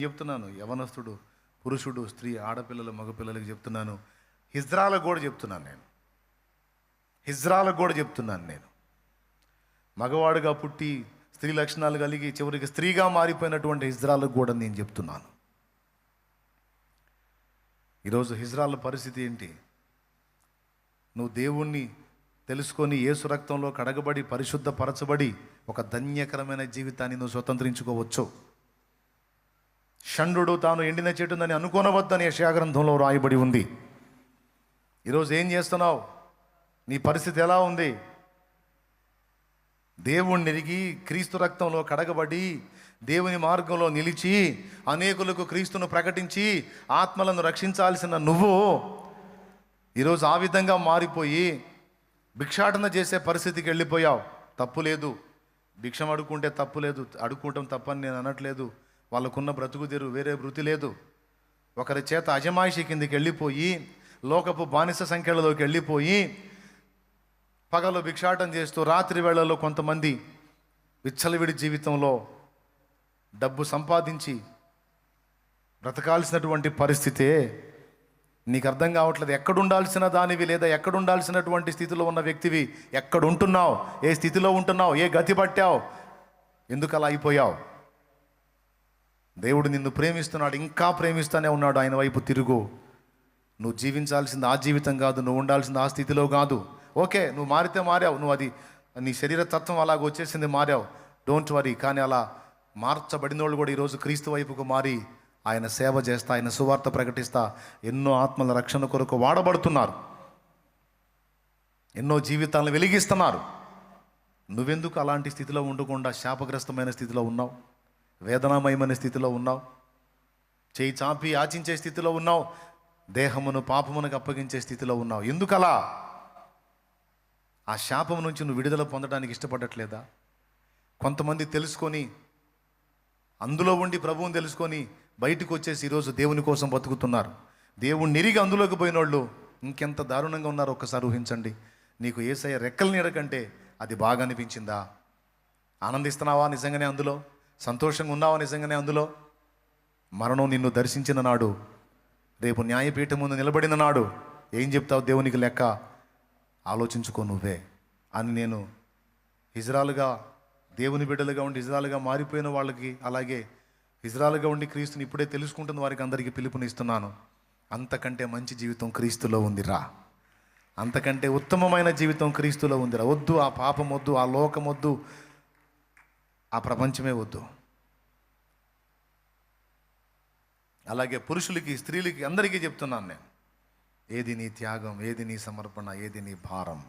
చెప్తున్నాను, యవనస్తుడు, పురుషుడు, స్త్రీ, ఆడపిల్లలు, మగపిల్లలకి చెప్తున్నాను, హిజ్రాలకు కూడా చెప్తున్నాను నేను. మగవాడుగా పుట్టి స్త్రీ లక్షణాలు కలిగి చివరికి స్త్రీగా మారిపోయినటువంటి హిజ్రాలకు కూడా నేను చెప్తున్నాను. ఈరోజు హిజ్రాల పరిస్థితి ఏంటి? నువ్వు దేవుణ్ణి తెలుసుకొని యేసు రక్తంలో కడగబడి పరిశుద్ధపరచబడి ఒక ధన్యకరమైన జీవితాన్ని నువ్వు స్వతంత్రించుకోవచ్చు. షండు తాను ఎండిన చెట్టుదని అనుకోనవద్దని యెషయా గ్రంథంలో రాయబడి ఉంది. ఈరోజు ఏం చేస్తున్నావు? నీ పరిస్థితి ఎలా ఉంది? దేవుణ్ణి ఎరిగి క్రీస్తు రక్తంలో కడగబడి దేవుని మార్గంలో నిలిచి అనేకులకు క్రీస్తును ప్రకటించి ఆత్మలను రక్షించాల్సిన నువ్వు ఈరోజు ఆ విధంగా మారిపోయి భిక్షాటన చేసే పరిస్థితికి వెళ్ళిపోయావు. తప్పు లేదు, భిక్షం అడుక్కుంటే తప్పు లేదు, అడుక్కుంటాం తప్పని నేను అనట్లేదు. వాళ్ళకున్న బ్రతుకు తెరు, వేరే వృత్తి లేదు. ఒకరి చేత అజమాయిషి కిందికి వెళ్ళిపోయి లోకపు బానిస సంఖ్యలలోకి వెళ్ళిపోయి పగలు భిక్షాటం చేస్తూ రాత్రి వేళల్లో కొంతమంది విచ్చలవిడి జీవితంలో డబ్బు సంపాదించి బ్రతకాల్సినటువంటి పరిస్థితే నీకు అర్థం కావట్లేదు. ఎక్కడుండాల్సిన దానివి లేదా ఎక్కడుండాల్సినటువంటి స్థితిలో ఉన్న వ్యక్తివి ఎక్కడుంటున్నావు? ఏ స్థితిలో ఉంటున్నావు? ఏ గతి పట్టావు? ఎందుకు అలా అయిపోయావు? దేవుడు నిన్ను ప్రేమిస్తున్నాడు, ఇంకా ప్రేమిస్తూనే ఉన్నాడు. ఆయన వైపు తిరుగు. నువ్వు జీవించాల్సింది ఆ జీవితం కాదు, నువ్వు ఉండాల్సింది ఆ స్థితిలో కాదు. ఓకే, నువ్వు మారితే మారావు, నువ్వు అది నీ శరీర తత్వం అలాగ వచ్చేసింది, మారావు, డోంట్ వరీ. కానీ అలా మార్చబడిన వాళ్ళు కూడా ఈరోజు క్రీస్తు వైపుకు మారి ఆయన సేవ చేస్తా, ఆయన సువార్త ప్రకటిస్తా ఎన్నో ఆత్మల రక్షణ కొరకు వాడబడుతున్నారు, ఎన్నో జీవితాలను వెలిగిస్తున్నారు. నువ్వెందుకు అలాంటి స్థితిలో ఉండకుండా శాపగ్రస్తమైన స్థితిలో ఉన్నావు? వేదనామయమైన స్థితిలో ఉన్నావు, చేయి చాపి యాచించే స్థితిలో ఉన్నావు, దేహమును పాపమునకు అప్పగించే స్థితిలో ఉన్నావు. ఎందుకలా? ఆ శాపం నుంచి నువ్వు విడుదల పొందడానికి ఇష్టపడట్లేదా? కొంతమంది తెలుసుకొని అందులో ఉండి ప్రభువుని తెలుసుకొని బయటకు వచ్చేసి ఈరోజు దేవుని కోసం బతుకుతున్నారు. దేవుణ్ణి నిరిగి అందులోకి పోయిన వాళ్ళు ఇంకెంత దారుణంగా ఉన్నారో ఒక్కసారి ఊహించండి. నీకు యేసయ్య రెక్కల నీడ కంటే అది బాగా అనిపించిందా? ఆనందిస్తున్నావా నిజంగానే అందులో? సంతోషంగా ఉన్నావా నిజంగానే అందులో? మరణం నిన్ను దర్శించిన నాడు, రేపు న్యాయపీఠం ముందు నిలబడిన నాడు ఏం చెప్తావు దేవునికి లెక్క? ఆలోచించుకో నువ్వే అని నేను హిజ్రాలుగా, దేవుని బిడ్డలుగా ఉండి హిజ్రాలుగా మారిపోయిన వాళ్ళకి, అలాగే హిజ్రాలుగా ఉండి క్రీస్తుని ఇప్పుడే తెలుసుకుంటున్న వారికి అందరికీ పిలుపునిస్తున్నాను. అంతకంటే మంచి జీవితం క్రీస్తులో ఉందిరా, అంతకంటే ఉత్తమమైన జీవితం క్రీస్తులో ఉందిరా. వద్దు ఆ పాపం వద్దు, ఆ లోకం వద్దు, ఆ ప్రపంచమే వద్దు. అలాగే పురుషులకి, స్త్రీలకి, అందరికీ చెప్తున్నాను నేను, ఏది నీ త్యాగం, ఏది నీ సమర్పణ, ఏది నీ భారం?